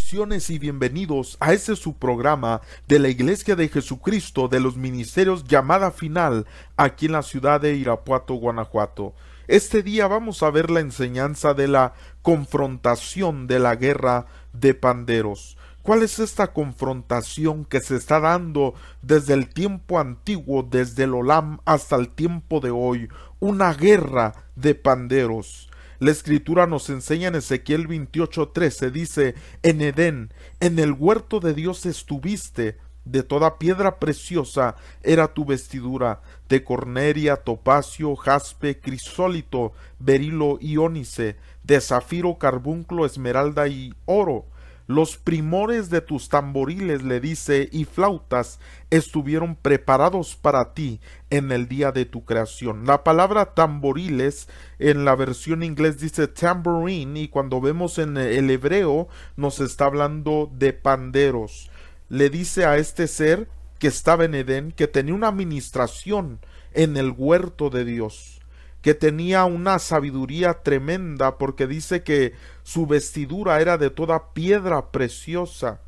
Bendiciones y bienvenidos a este su programa de la Iglesia de Jesucristo de los Ministerios Llamada Final aquí en la ciudad de Irapuato, Guanajuato. Este día vamos a ver la enseñanza de la confrontación de la guerra de panderos. ¿Cuál es esta confrontación que se está dando desde el tiempo antiguo, desde el Olam hasta el tiempo de hoy? Una guerra de panderos. La escritura nos enseña en Ezequiel 28:13, dice: en Edén, en el huerto de Dios estuviste, de toda piedra preciosa era tu vestidura, de corneria, topacio, jaspe, crisólito, berilo y ónice, de zafiro, carbunclo, esmeralda y oro. Los primores de tus tamboriles, le dice, y flautas estuvieron preparados para ti en el día de tu creación. La palabra tamboriles en la versión inglés dice tambourine, y cuando vemos en el hebreo nos está hablando de panderos. Le dice a este ser que estaba en Edén que tenía una administración en el huerto de Dios, que tenía una sabiduría tremenda, porque dice que su vestidura era de toda piedra preciosa.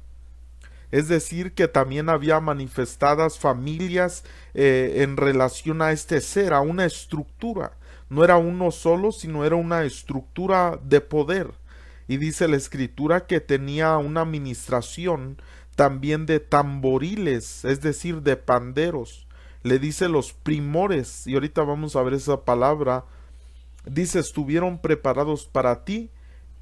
Es decir, que también había manifestadas familias en relación a este ser, a una estructura. No era uno solo, sino era una estructura de poder. Y dice la escritura que tenía una administración también de tamboriles, es decir, de panderos. Le dice los primores, y ahorita vamos a ver esa palabra. Dice: estuvieron preparados para ti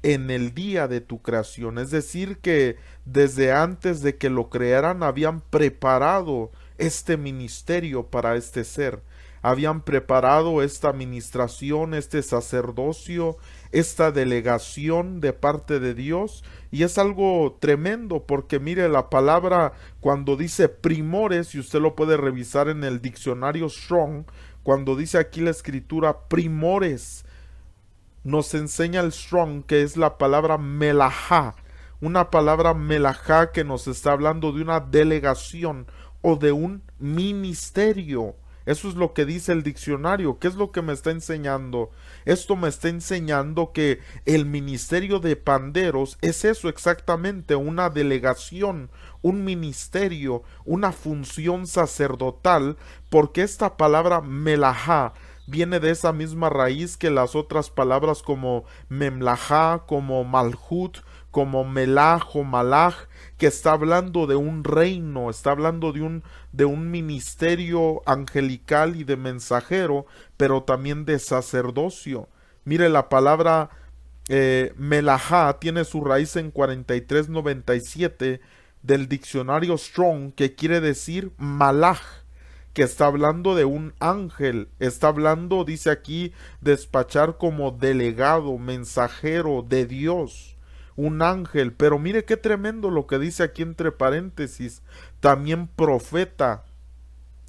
en el día de tu creación. Es decir, que desde antes de que lo crearan habían preparado este ministerio para este ser. Habían preparado esta administración, este sacerdocio, esta delegación de parte de Dios. Y es algo tremendo, porque mire, la palabra cuando dice primores, y usted lo puede revisar en el diccionario Strong, cuando dice aquí la escritura primores, nos enseña el Strong que es la palabra melajá, una palabra melajá que nos está hablando de una delegación o de un ministerio. Eso es lo que dice el diccionario. ¿Qué es lo que me está enseñando? Esto me está enseñando que el ministerio de panderos es eso exactamente, una delegación, un ministerio, una función sacerdotal, porque esta palabra melajá viene de esa misma raíz que las otras palabras como memlajá, como malhut, como melaj o malaj, que está hablando de un reino, está hablando de un ministerio angelical y de mensajero, pero también de sacerdocio. Mire, la palabra melajá tiene su raíz en 4397 del diccionario Strong, que quiere decir malaj, que está hablando de un ángel, está hablando, dice aquí, despachar como delegado, mensajero de Dios, un ángel. Pero mire qué tremendo lo que dice aquí entre paréntesis, también profeta,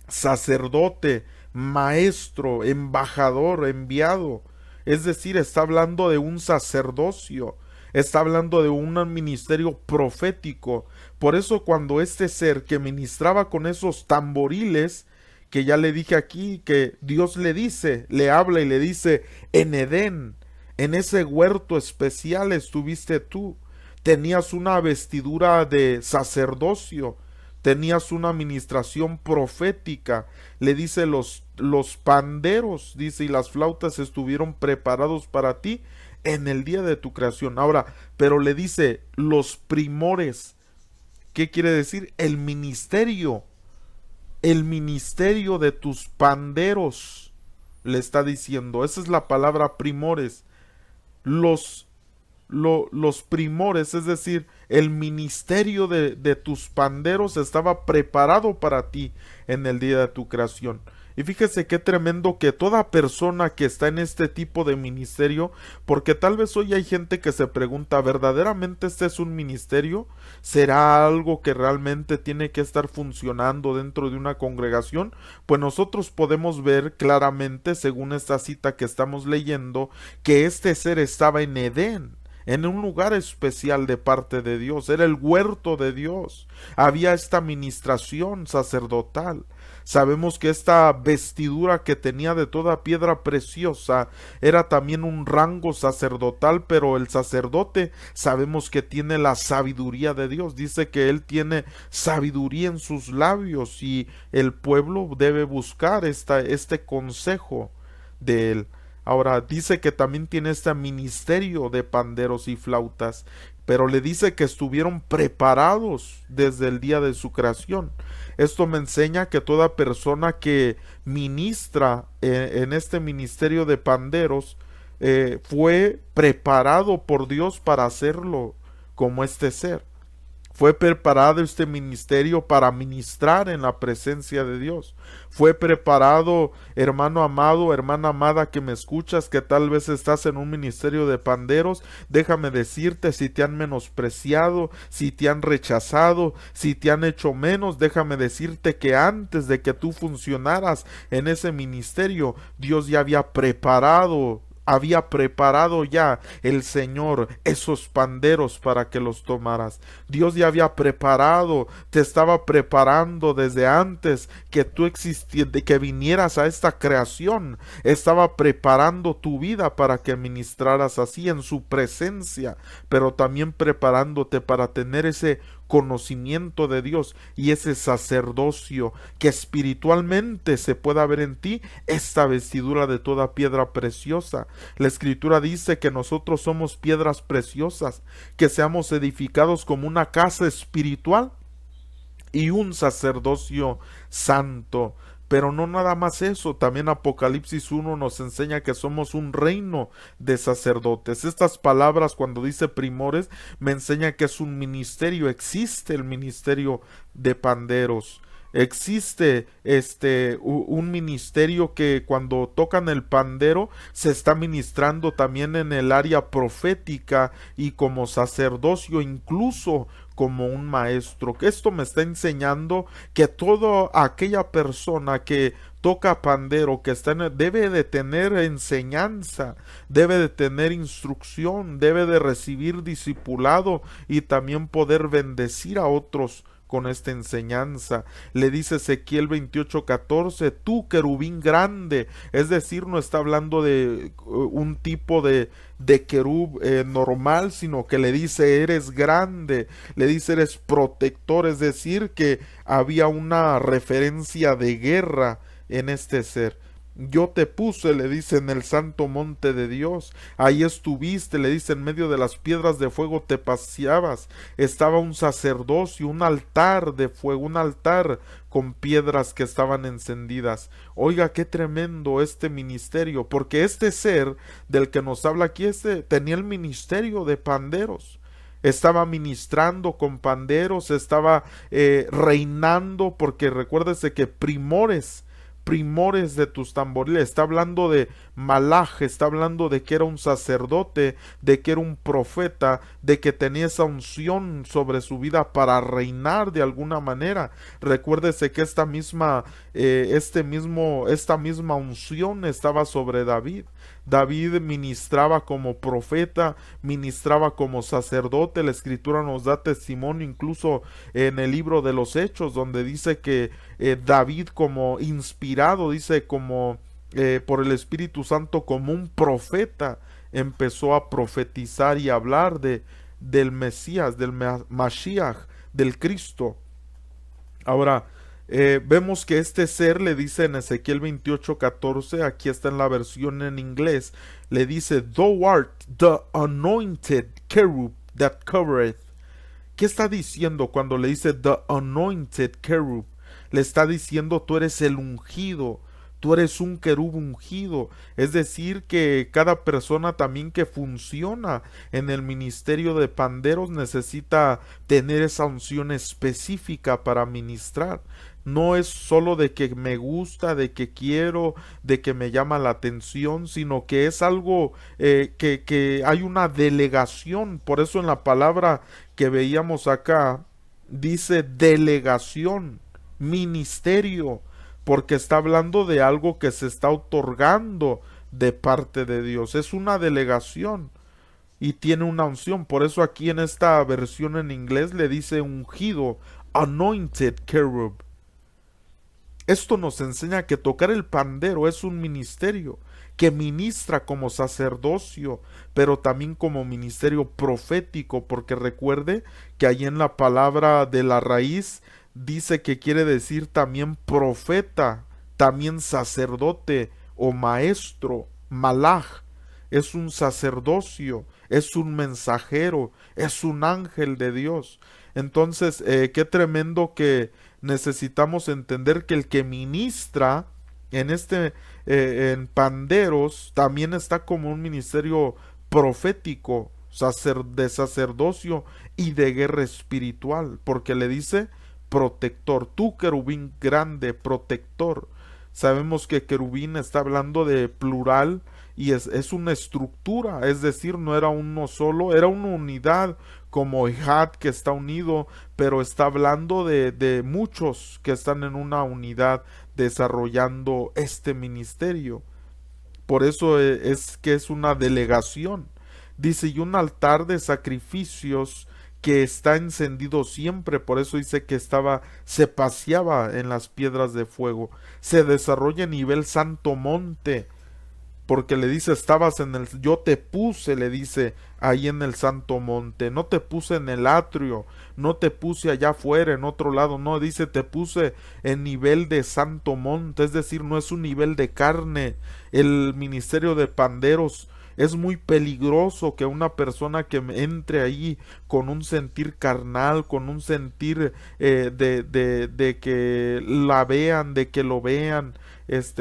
sacerdote, maestro, embajador, enviado. Es decir, está hablando de un sacerdocio, está hablando de un ministerio profético. Por eso cuando este ser que ministraba con esos tamboriles, que ya le dije aquí, que Dios le dice, le habla y le dice: en Edén, en ese huerto especial estuviste tú, tenías una vestidura de sacerdocio, tenías una administración profética. Le dice: los panderos, dice, y las flautas estuvieron preparados para ti en el día de tu creación. Ahora, pero le dice los primores. ¿Qué quiere decir? El ministerio de tus panderos, le está diciendo. Esa es la palabra primores. Los, los primores, es decir, el ministerio de tus panderos estaba preparado para ti en el día de tu creación. Y fíjese qué tremendo que toda persona que está en este tipo de ministerio, porque tal vez hoy hay gente que se pregunta: ¿verdaderamente este es un ministerio? ¿Será algo que realmente tiene que estar funcionando dentro de una congregación? Pues nosotros podemos ver claramente, según esta cita que estamos leyendo, que este ser estaba en Edén. en un lugar especial de parte de Dios. Era el huerto de Dios. Había esta ministración sacerdotal. Sabemos que esta vestidura que tenía de toda piedra preciosa era también un rango sacerdotal, pero el sacerdote sabemos que tiene la sabiduría de Dios. Dice que él tiene sabiduría en sus labios y el pueblo debe buscar este consejo de él. Ahora dice que también tiene este ministerio de panderos y flautas, pero le dice que estuvieron preparados desde el día de su creación. Esto me enseña que toda persona que ministra en este ministerio de panderos fue preparado por Dios para hacerlo como este ser. Fue preparado este ministerio para ministrar en la presencia de Dios. Fue preparado, hermano amado, hermana amada que me escuchas, que tal vez estás en un ministerio de panderos. Déjame decirte, si te han menospreciado, si te han rechazado, si te han hecho menos, déjame decirte que antes de que tú funcionaras en ese ministerio, Dios ya había preparado ya el Señor esos panderos para que los tomaras. Dios ya había preparado, te estaba preparando desde antes que tú de que vinieras a esta creación. Estaba preparando tu vida para que ministraras así en su presencia, pero también preparándote para tener ese conocimiento de Dios y ese sacerdocio, que espiritualmente se pueda ver en ti esta vestidura de toda piedra preciosa. La Escritura dice que nosotros somos piedras preciosas, que seamos edificados como una casa espiritual y un sacerdocio santo. Pero no nada más eso, también Apocalipsis 1 nos enseña que somos un reino de sacerdotes. Estas palabras, cuando dice primores, me enseña que es un ministerio. Existe el ministerio de panderos. Existe un ministerio que cuando tocan el pandero se está ministrando también en el área profética y como sacerdocio, incluso como un maestro. Que esto me está enseñando que toda aquella persona que toca pandero, que debe de tener enseñanza, debe de tener instrucción, debe de recibir discipulado y también poder bendecir a otros con esta enseñanza. Le dice Ezequiel 28:14, tú querubín grande, es decir, no está hablando de un tipo de querub normal, sino que le dice eres grande, le dice eres protector, es decir, que había una referencia de guerra en este ser. Yo te puse, le dice, en el santo monte de Dios. Ahí estuviste, le dice, en medio de las piedras de fuego te paseabas. Estaba un sacerdocio, un altar de fuego, un altar con piedras que estaban encendidas. Oiga, qué tremendo este ministerio, porque este ser del que nos habla aquí, tenía el ministerio de panderos. Estaba ministrando con panderos, estaba reinando, porque recuérdese que primores de tus tamboriles, está hablando de Malaj, está hablando de que era un sacerdote, de que era un profeta, de que tenía esa unción sobre su vida para reinar de alguna manera. Recuérdese que esta misma unción estaba sobre David. David ministraba como profeta, ministraba como sacerdote. La Escritura nos da testimonio incluso en el libro de los Hechos, donde dice que David, como inspirado, dice como por el Espíritu Santo, como un profeta, empezó a profetizar y hablar del Mesías, del Mashiach, del Cristo. Ahora, vemos que este ser le dice en Ezequiel 28:14, aquí está en la versión en inglés, le dice, Thou art the anointed cherub that covereth. ¿Qué está diciendo cuando le dice the anointed cherub? Le está diciendo, tú eres el ungido, tú eres un querub ungido. Es decir, que cada persona también que funciona en el ministerio de panderos necesita tener esa unción específica para ministrar. No es solo de que me gusta, de que quiero, de que me llama la atención, sino que es algo que hay una delegación. Por eso en la palabra que veíamos acá dice delegación, ministerio, porque está hablando de algo que se está otorgando de parte de Dios. Es una delegación. y tiene una unción. Por eso aquí en esta versión en inglés le dice ungido, anointed cherub. Esto nos enseña que tocar el pandero es un ministerio que ministra como sacerdocio, pero también como ministerio profético, porque recuerde que ahí en la palabra de la raíz dice que quiere decir también profeta, también sacerdote o maestro, malaj. Es un sacerdocio, es un mensajero, es un ángel de Dios. Entonces, qué tremendo que necesitamos entender que el que ministra en en panderos también está como un ministerio profético, de sacerdocio y de guerra espiritual, porque le dice protector, tú querubín grande, protector. Sabemos que querubín está hablando de plural y es una estructura, es decir, no era uno solo, era una unidad como Ejad que está unido, pero está hablando de muchos que están en una unidad desarrollando este ministerio. Por eso es que es una delegación. Dice, y un altar de sacrificios que está encendido siempre, por eso dice que se paseaba en las piedras de fuego. Se desarrolla a nivel santo monte, porque le dice, estabas en yo te puse, le dice, ahí en el santo monte, no te puse en el atrio, no te puse allá afuera, en otro lado, no, dice, te puse en nivel de santo monte, es decir, no es un nivel de carne. El ministerio de panderos es muy peligroso que una persona que entre ahí con un sentir carnal, con un sentir de que la vean, de que lo vean,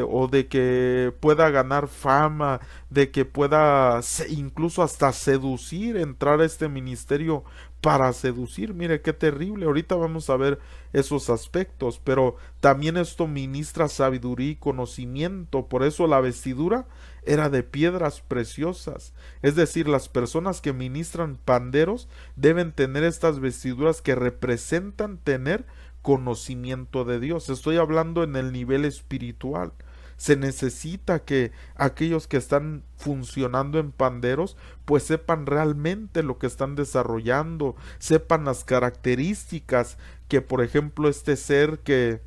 o de que pueda ganar fama, de que pueda incluso hasta seducir, entrar a este ministerio para seducir. Mire qué terrible. Ahorita vamos a ver esos aspectos, pero también esto ministra sabiduría y conocimiento. Por eso la vestidura era de piedras preciosas. Es decir, las personas que ministran panderos deben tener estas vestiduras que representan tener conocimiento de Dios. Estoy hablando en el nivel espiritual. Se necesita que aquellos que están funcionando en panderos pues sepan realmente lo que están desarrollando, sepan las características que por ejemplo este ser que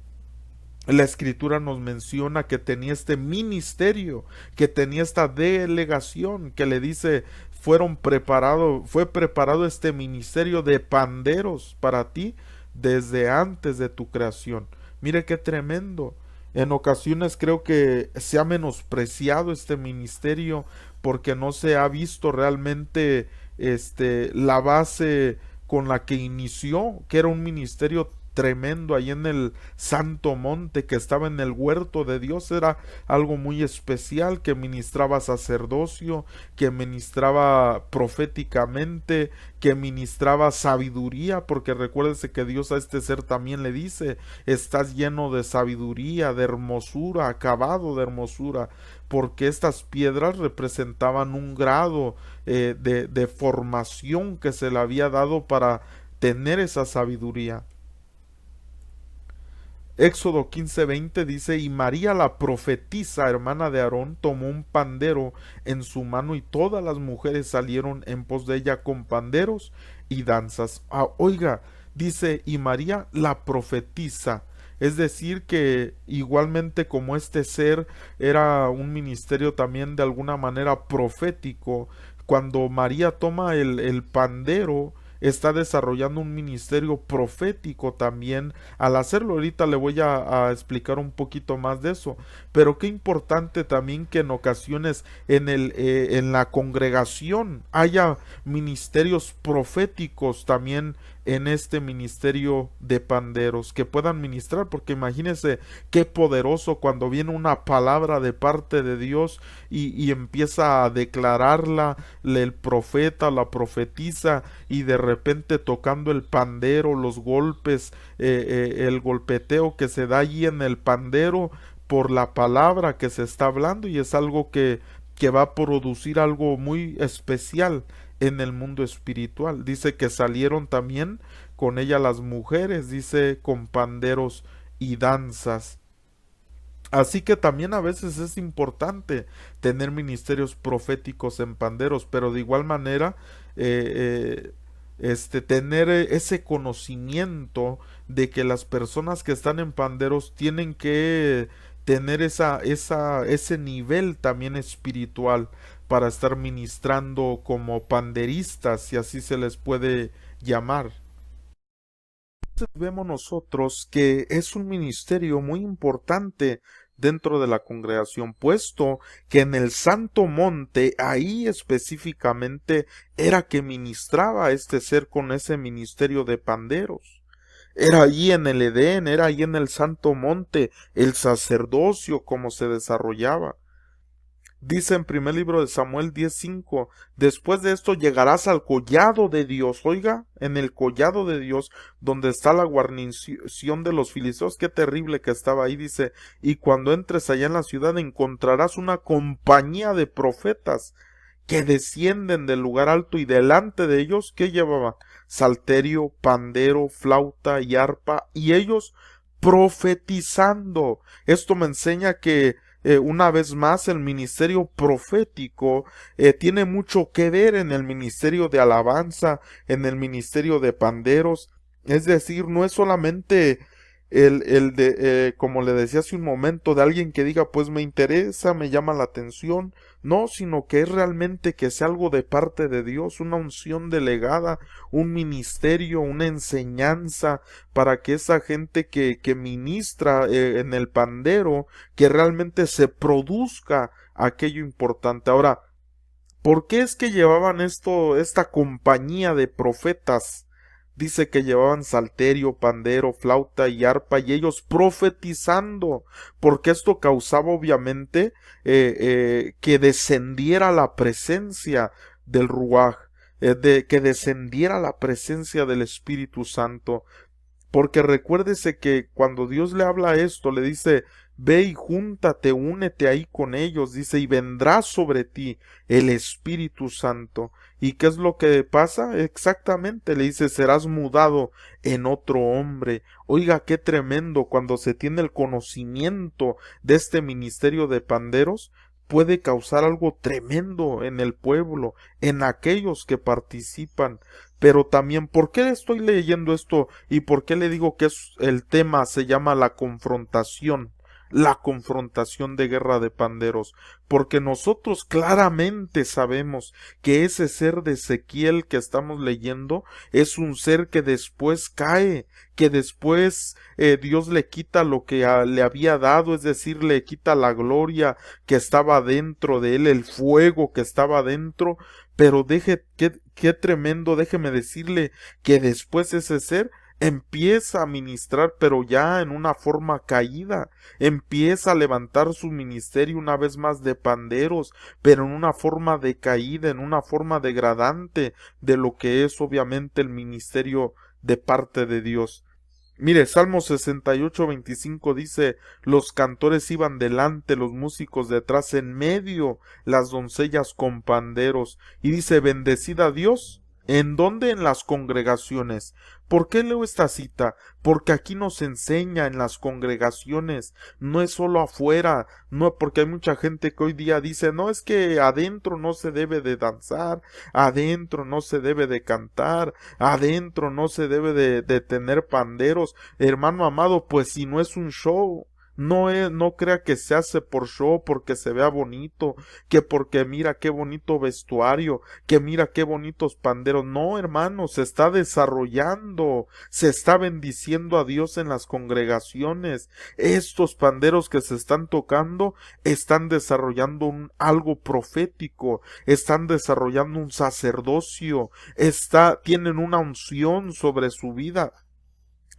la escritura nos menciona que tenía este ministerio, que tenía esta delegación, que le dice, fue preparado este ministerio de panderos para ti desde antes de tu creación. Mire qué tremendo. En ocasiones creo que se ha menospreciado este ministerio porque no se ha visto realmente la base con la que inició, que era un ministerio tremendo ahí en el Santo Monte que estaba en el huerto de Dios. Era algo muy especial, que ministraba sacerdocio, que ministraba proféticamente, que ministraba sabiduría, porque recuérdese que Dios a este ser también le dice, estás lleno de sabiduría, de hermosura, acabado de hermosura, porque estas piedras representaban un grado de formación que se le había dado para tener esa sabiduría. Éxodo 15:20 dice, y María la profetisa, hermana de Aarón, tomó un pandero en su mano y todas las mujeres salieron en pos de ella con panderos y danzas. Oiga, dice, y María la profetisa. Es decir, que igualmente como este ser era un ministerio también de alguna manera profético, cuando María toma el pandero, está desarrollando un ministerio profético también. Al hacerlo ahorita le voy a explicar un poquito más de eso, pero qué importante también que en ocasiones en la congregación haya ministerios proféticos también en este ministerio de panderos que puedan ministrar, porque imagínense qué poderoso cuando viene una palabra de parte de Dios y empieza a declararla el profeta, la profetiza, y de repente tocando el pandero, los golpes, el golpeteo que se da allí en el pandero por la palabra que se está hablando, y es algo que va a producir algo muy especial en el mundo espiritual. Dice que salieron también con ella las mujeres, dice, con panderos y danzas. Así que también a veces es importante tener ministerios proféticos en panderos, pero de igual manera tener ese conocimiento de que las personas que están en panderos tienen que tener ese nivel también espiritual para estar ministrando como panderistas, si así se les puede llamar. Vemos nosotros que es un ministerio muy importante dentro de la congregación, puesto que en el Santo Monte, ahí específicamente, era que ministraba este ser con ese ministerio de panderos. Era allí en el Edén, era allí en el Santo Monte, el sacerdocio como se desarrollaba. Dice en primer libro de Samuel 10:5, después de esto llegarás al collado de Dios. Oiga, en el collado de Dios, donde está la guarnición de los filisteos, qué terrible que estaba ahí, dice, y cuando entres allá en la ciudad encontrarás una compañía de profetas que descienden del lugar alto y delante de ellos, ¿qué llevaban? Salterio, pandero, flauta y arpa, y ellos profetizando. Esto me enseña que una vez más el ministerio profético tiene mucho que ver en el ministerio de alabanza, en el ministerio de panderos. Es decir, no es solamente como le decía hace un momento, de alguien que diga, pues me interesa, me llama la atención, no, sino que es realmente que sea algo de parte de Dios, una unción delegada, un ministerio, una enseñanza, para que esa gente que ministra en el pandero, que realmente se produzca aquello importante. Ahora, ¿por qué es que llevaban esta compañía de profetas? Dice que llevaban salterio, pandero, flauta y arpa, y ellos profetizando, porque esto causaba obviamente que descendiera la presencia del Ruaj, que descendiera la presencia del Espíritu Santo. Porque recuérdese que cuando Dios le habla esto, le dice, ve y júntate, únete ahí con ellos, dice, y vendrá sobre ti el Espíritu Santo. ¿Y qué es lo que pasa? Exactamente, le dice, serás mudado en otro hombre. Oiga, qué tremendo cuando se tiene el conocimiento de este ministerio de panderos, puede causar algo tremendo en el pueblo, en aquellos que participan. Pero también, ¿por qué estoy leyendo esto y por qué le digo que el tema se llama la confrontación? La confrontación de guerra de panderos, porque nosotros claramente sabemos que ese ser de Ezequiel que estamos leyendo es un ser que después cae, que después Dios le quita lo que le había dado, es decir, le quita la gloria que estaba dentro de él, el fuego que estaba dentro, pero qué tremendo, déjeme decirle que después ese ser empieza a ministrar, pero ya en una forma caída, empieza a levantar su ministerio una vez más de panderos, pero en una forma decaída, en una forma degradante de lo que es obviamente el ministerio de parte de Dios. Mire, Salmo 68:25 dice, los cantores iban delante, los músicos detrás, en medio, las doncellas con panderos. Y dice, bendecida a Dios. ¿En dónde? En las congregaciones. ¿Por qué leo esta cita? Porque aquí nos enseña en las congregaciones, no es solo afuera, no, porque hay mucha gente que hoy día dice, no, es que adentro no se debe de danzar, adentro no se debe de cantar, adentro no se debe de tener panderos. Hermano amado, pues si no es un show, no crea que se hace por show, porque se vea bonito, que porque mira qué bonito vestuario, que mira qué bonitos panderos. No, hermano, se está desarrollando, se está bendiciendo a Dios en las congregaciones. Estos panderos que se están tocando están desarrollando algo profético, están desarrollando un sacerdocio, tienen una unción sobre su vida.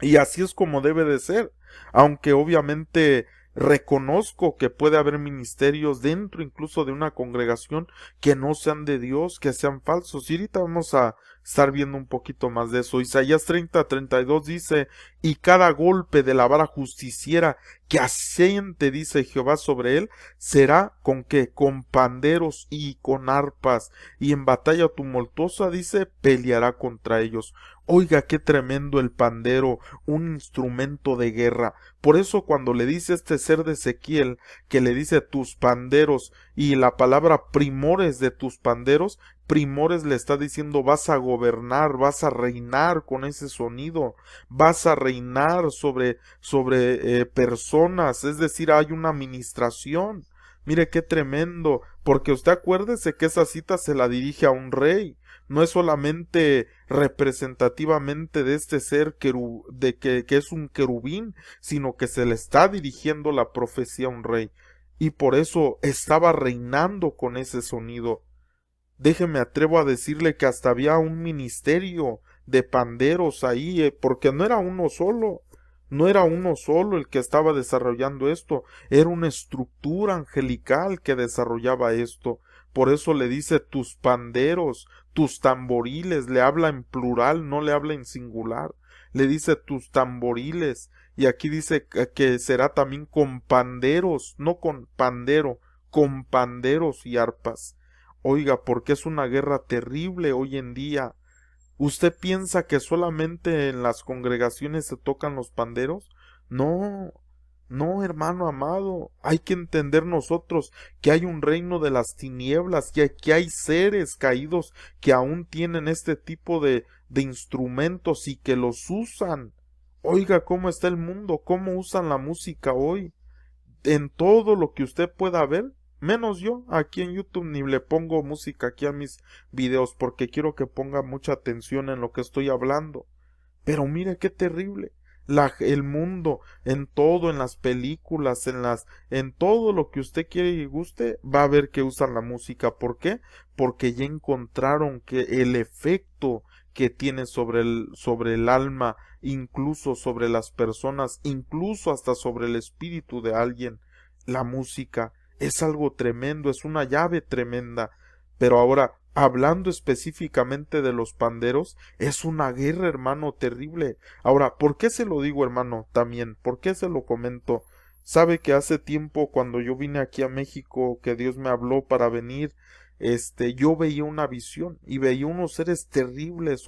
Y así es como debe de ser, aunque obviamente reconozco que puede haber ministerios dentro incluso de una congregación que no sean de Dios, que sean falsos. Y ahorita vamos a estar viendo un poquito más de eso. Isaías 30:32 dice, y cada golpe de la vara justiciera que asiente, dice Jehová, sobre él, será con que, con panderos y con arpas, y en batalla tumultuosa, dice, peleará contra ellos. Oiga, qué tremendo el pandero, un instrumento de guerra. Por eso cuando le dice este ser de Ezequiel, que le dice tus panderos, y la palabra primores de tus panderos, primores le está diciendo vas a gobernar, vas a reinar con ese sonido, vas a reinar sobre personas, es decir, hay una administración. Mire qué tremendo, porque usted acuérdese que esa cita se la dirige a un rey, no es solamente representativamente de este ser que es un querubín, sino que se le está dirigiendo la profecía a un rey, y por eso estaba reinando con ese sonido. Déjeme atrevo a decirle que hasta había un ministerio de panderos ahí, porque no era uno solo, no era uno solo el que estaba desarrollando esto, era una estructura angelical que desarrollaba esto. Por eso le dice tus panderos, tus tamboriles, le habla en plural, no le habla en singular, le dice tus tamboriles, y aquí dice que será también con panderos, no con pandero, con panderos y arpas. Oiga, porque es una guerra terrible hoy en día. ¿Usted piensa que solamente en las congregaciones se tocan los panderos? No, no, hermano amado. Hay que entender nosotros que hay un reino de las tinieblas, que hay seres caídos que aún tienen este tipo de instrumentos y que los usan. Oiga, cómo está el mundo, cómo usan la música hoy. En todo lo que usted pueda ver, menos yo, aquí en YouTube ni le pongo música aquí a mis videos porque quiero que ponga mucha atención en lo que estoy hablando. Pero mire qué terrible. El mundo, en todo, en las películas, en todo lo que usted quiere y guste, va a ver que usan la música. ¿Por qué? Porque ya encontraron que el efecto que tiene sobre el alma, incluso sobre las personas, incluso hasta sobre el espíritu de alguien, la música es algo tremendo, es una llave tremenda. Pero ahora, hablando específicamente de los panderos, es una guerra, hermano, terrible. Ahora, ¿por qué se lo digo, hermano, también? ¿Por qué se lo comento? Sabe que hace tiempo, cuando yo vine aquí a México, que Dios me habló para venir, yo veía una visión y veía unos seres terribles,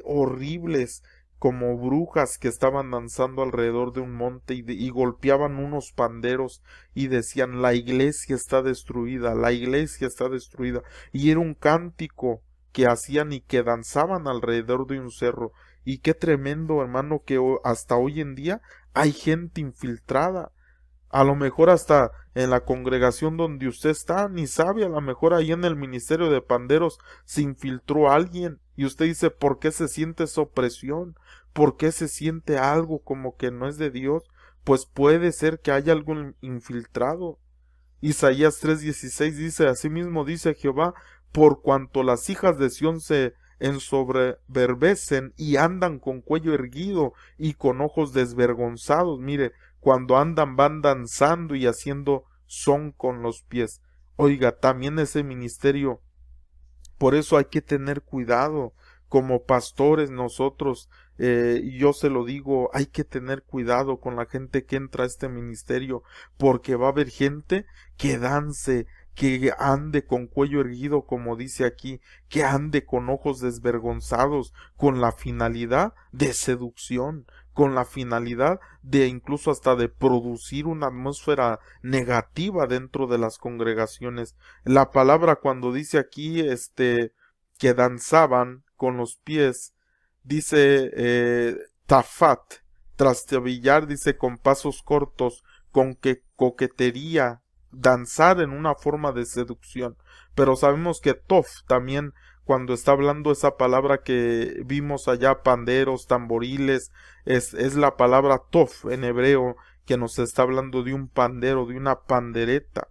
horribles, como brujas que estaban danzando alrededor de un monte y golpeaban unos panderos y decían la iglesia está destruida, la iglesia está destruida, y era un cántico que hacían y que danzaban alrededor de un cerro. Y qué tremendo, hermano, que hasta hoy en día hay gente infiltrada. A lo mejor hasta en la congregación donde usted está, ni sabe, a lo mejor ahí en el ministerio de panderos se infiltró alguien y usted dice, ¿por qué se siente esa opresión? ¿Por qué se siente algo como que no es de Dios? Pues puede ser que haya algo infiltrado. Isaías 3:16 dice, asimismo dice Jehová, por cuanto las hijas de Sión se ensoberbecen y andan con cuello erguido y con ojos desvergonzados. Mire, cuando andan van danzando y haciendo son con los pies. Oiga, también ese ministerio, por eso hay que tener cuidado. Como pastores nosotros, yo se lo digo, hay que tener cuidado con la gente que entra a este ministerio, porque va a haber gente que dance, que ande con cuello erguido, como dice aquí, que ande con ojos desvergonzados, con la finalidad de seducción, con la finalidad de incluso hasta de producir una atmósfera negativa dentro de las congregaciones. La palabra cuando dice aquí, que danzaban con los pies, dice tafat, trastabillar, dice con pasos cortos, con que coquetería, danzar en una forma de seducción. Pero sabemos que tof también, cuando está hablando esa palabra que vimos allá, panderos, tamboriles, es la palabra tof en hebreo, que nos está hablando de un pandero, de una pandereta.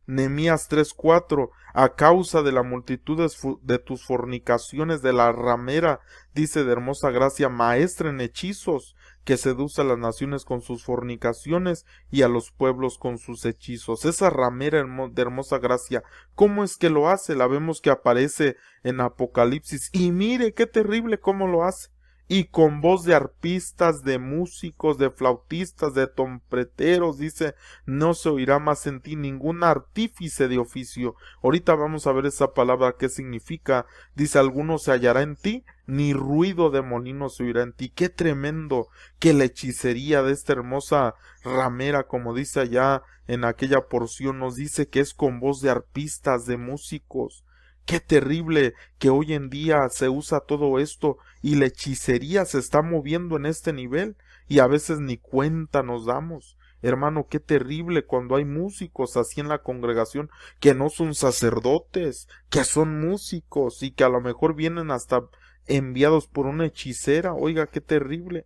Nehemías 3:4, a causa de la multitud de tus fornicaciones, de la ramera, dice de hermosa gracia, maestra en hechizos, que seduce a las naciones con sus fornicaciones y a los pueblos con sus hechizos. Esa ramera de hermosa gracia, ¿cómo es que lo hace? La vemos que aparece en Apocalipsis, y mire qué terrible cómo lo hace. Y con voz de arpistas, de músicos, de flautistas, de trompeteros, dice, no se oirá más en ti ningún artífice de oficio. Ahorita vamos a ver esa palabra qué significa. Dice, alguno se hallará en ti, ni ruido de molino se oirá en ti. Qué tremendo que la hechicería de esta hermosa ramera, como dice allá en aquella porción, nos dice que es con voz de arpistas, de músicos. Qué terrible que hoy en día se usa todo esto y la hechicería se está moviendo en este nivel y a veces ni cuenta nos damos. Hermano, qué terrible cuando hay músicos así en la congregación que no son sacerdotes, que son músicos y que a lo mejor vienen hasta enviados por una hechicera. Oiga, qué terrible.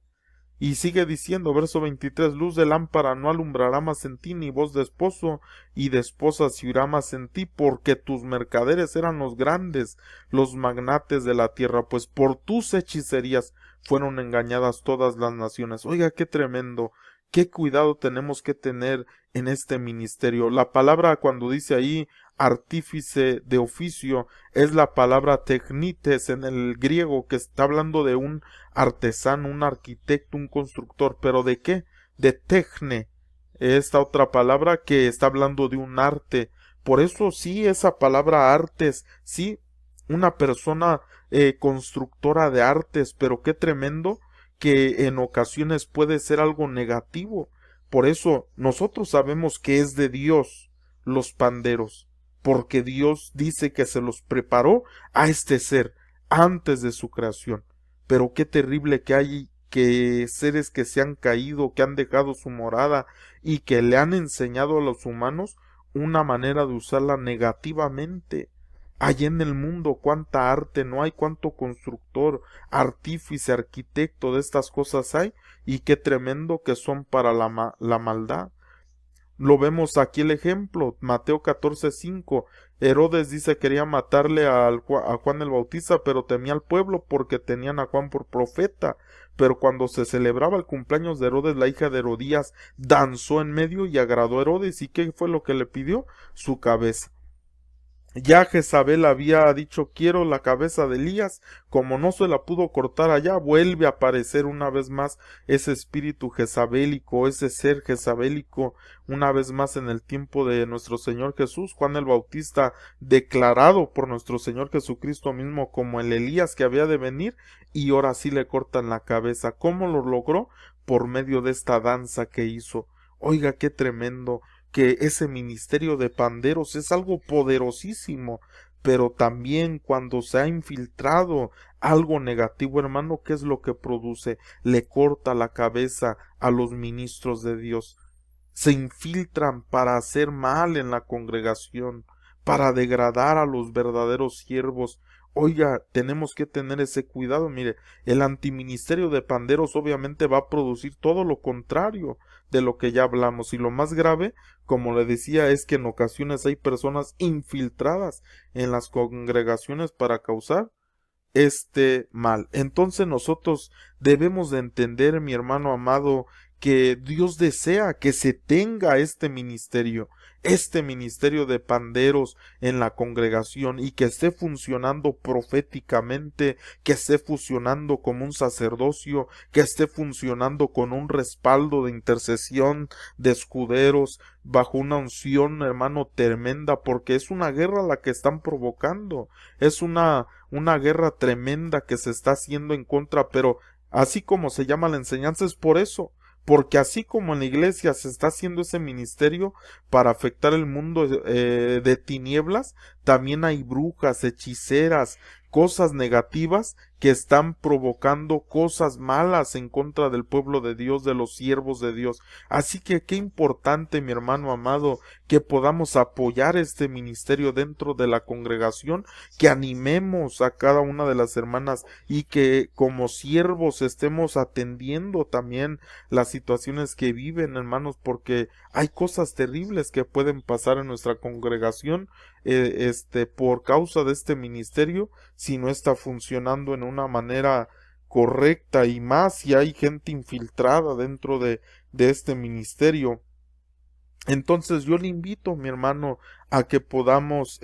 Y sigue diciendo, verso 23, luz de lámpara no alumbrará más en ti, ni voz de esposo y de esposa se oirá más en ti, porque tus mercaderes eran los grandes, los magnates de la tierra, pues por tus hechicerías fueron engañadas todas las naciones. Oiga, qué tremendo, qué cuidado tenemos que tener en este ministerio. La palabra cuando dice ahí artífice de oficio es la palabra technites en el griego, que está hablando de un artesano, un arquitecto, un constructor. ¿Pero de qué? De techne, esta otra palabra que está hablando de un arte. Por eso sí, esa palabra artes, sí, una persona constructora de artes, pero qué tremendo que en ocasiones puede ser algo negativo. Por eso nosotros sabemos que es de Dios los panderos, porque Dios dice que se los preparó a este ser antes de su creación. Pero qué terrible que hay que seres que se han caído, que han dejado su morada y que le han enseñado a los humanos una manera de usarla negativamente. Allí en el mundo cuánta arte no hay, cuánto constructor, artífice, arquitecto de estas cosas hay, y qué tremendo que son para la maldad. Lo vemos aquí el ejemplo, Mateo 14:5. Herodes dice quería matarle a Juan el Bautista, pero temía al pueblo porque tenían a Juan por profeta. Pero cuando se celebraba el cumpleaños de Herodes, la hija de Herodías danzó en medio y agradó a Herodes. ¿Y qué fue lo que le pidió? Su cabeza. Ya Jezabel había dicho quiero la cabeza de Elías, como no se la pudo cortar allá, vuelve a aparecer una vez más ese espíritu jezabélico, ese ser jezabélico, una vez más en el tiempo de nuestro Señor Jesús, Juan el Bautista, declarado por nuestro Señor Jesucristo mismo como el Elías que había de venir, y ahora sí le cortan la cabeza. ¿Cómo lo logró? Por medio de esta danza que hizo. Oiga, qué tremendo que ese ministerio de panderos es algo poderosísimo, pero también cuando se ha infiltrado algo negativo, hermano, ¿qué es lo que produce? Le corta la cabeza a los ministros de Dios. Se infiltran para hacer mal en la congregación, para degradar a los verdaderos siervos. Oiga, tenemos que tener ese cuidado. Mire, el antiministerio de panderos obviamente va a producir todo lo contrario de lo que ya hablamos, y lo más grave, como le decía, es que en ocasiones hay personas infiltradas en las congregaciones para causar este mal. Entonces nosotros debemos de entender, mi hermano amado, que Dios desea que se tenga este ministerio de panderos en la congregación, y que esté funcionando proféticamente, que esté funcionando como un sacerdocio, que esté funcionando con un respaldo de intercesión, de escuderos, bajo una unción, hermano, tremenda, porque es una guerra la que están provocando, es una guerra tremenda que se está haciendo en contra, pero así como se llama la enseñanza es por eso, porque así como en la iglesia se está haciendo ese ministerio para afectar el mundo de tinieblas, también hay brujas, hechiceras, cosas negativas que están provocando cosas malas en contra del pueblo de Dios, de los siervos de Dios. Así que qué importante, mi hermano amado, que podamos apoyar este ministerio dentro de la congregación, que animemos a cada una de las hermanas y que como siervos estemos atendiendo también las situaciones que viven, hermanos, porque hay cosas terribles que pueden pasar en nuestra congregación por causa de este ministerio, si no está funcionando en una manera correcta, y más si hay gente infiltrada dentro de este ministerio. Entonces yo le invito, mi hermano, a que podamos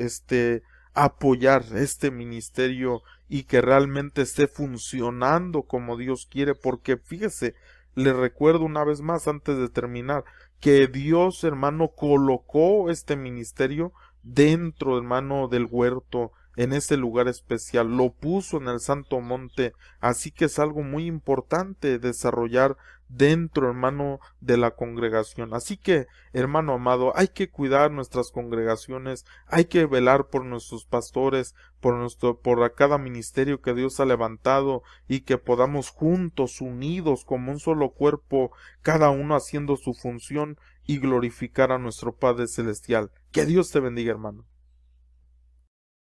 apoyar este ministerio y que realmente esté funcionando como Dios quiere, porque fíjese, le recuerdo una vez más antes de terminar, que Dios, hermano, colocó este ministerio dentro, hermano, del huerto, en ese lugar especial, lo puso en el Santo Monte, así que es algo muy importante desarrollar dentro, hermano, de la congregación. Así que, hermano amado, hay que cuidar nuestras congregaciones, hay que velar por nuestros pastores, por a cada ministerio que Dios ha levantado, y que podamos juntos, unidos como un solo cuerpo, cada uno haciendo su función, y glorificar a nuestro Padre Celestial. Que Dios te bendiga, hermano.